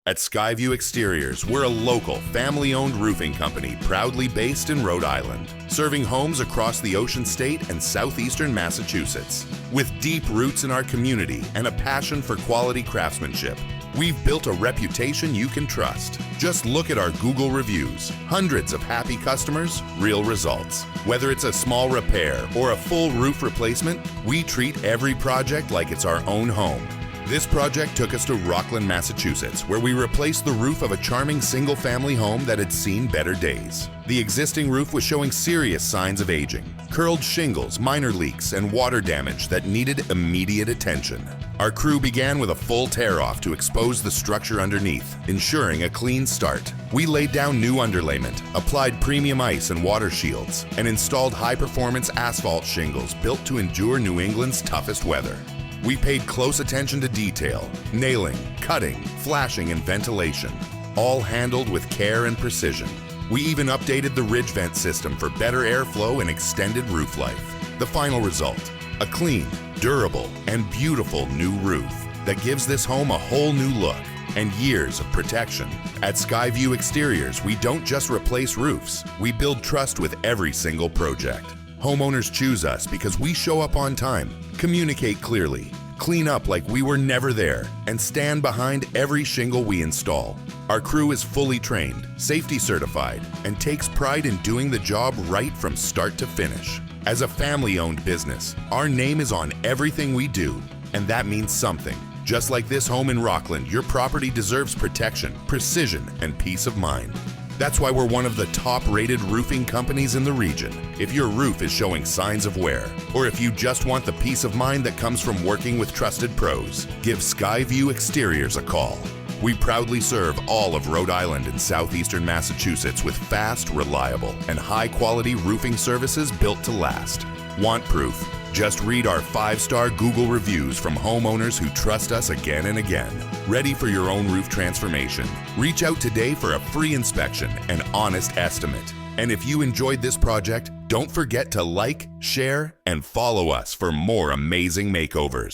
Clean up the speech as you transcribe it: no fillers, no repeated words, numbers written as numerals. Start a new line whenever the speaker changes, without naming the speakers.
At SkyView Exteriors, we're a local, family-owned roofing company proudly based in Rhode Island, serving homes across the Ocean State and Southeastern Massachusetts. With deep roots in our community and a passion for quality craftsmanship, we've built a reputation you can trust. Just look at our Google reviews. Hundreds of happy customers, real results. Whether it's a small repair or a full roof replacement, we treat every project like it's our own home. This project took us to Rockland, Massachusetts, where we replaced the roof of a charming single-family home that had seen better days. The existing roof was showing serious signs of aging, curled shingles, minor leaks, and water damage that needed immediate attention. Our crew began with a full tear-off to expose the structure underneath, ensuring a clean start. We laid down new underlayment, applied premium ice and water shields, and installed high-performance asphalt shingles built to endure New England's toughest weather. We paid close attention to detail, nailing, cutting, flashing, and ventilation, all handled with care and precision. We even updated the ridge vent system for better airflow and extended roof life. The final result, a clean, durable, and beautiful new roof that gives this home a whole new look and years of protection. At SkyView Exteriors, we don't just replace roofs, we build trust with every single project. Homeowners choose us because we show up on time, communicate clearly, clean up like we were never there, and stand behind every shingle we install. Our crew is fully trained, safety certified, and takes pride in doing the job right from start to finish. As a family-owned business, our name is on everything we do, and that means something. Just like this home in Rockland, your property deserves protection, precision, and peace of mind. That's why we're one of the top-rated roofing companies in the region. If your roof is showing signs of wear, or if you just want the peace of mind that comes from working with trusted pros, give SkyView Exteriors a call. We proudly serve all of Rhode Island and Southeastern Massachusetts with fast, reliable, and high-quality roofing services built to last. Want proof? Just read our 5-star Google reviews from homeowners who trust us again and again. Ready for your own roof transformation? Reach out today for a free inspection and honest estimate. And if you enjoyed this project, don't forget to like, share, and follow us for more amazing makeovers.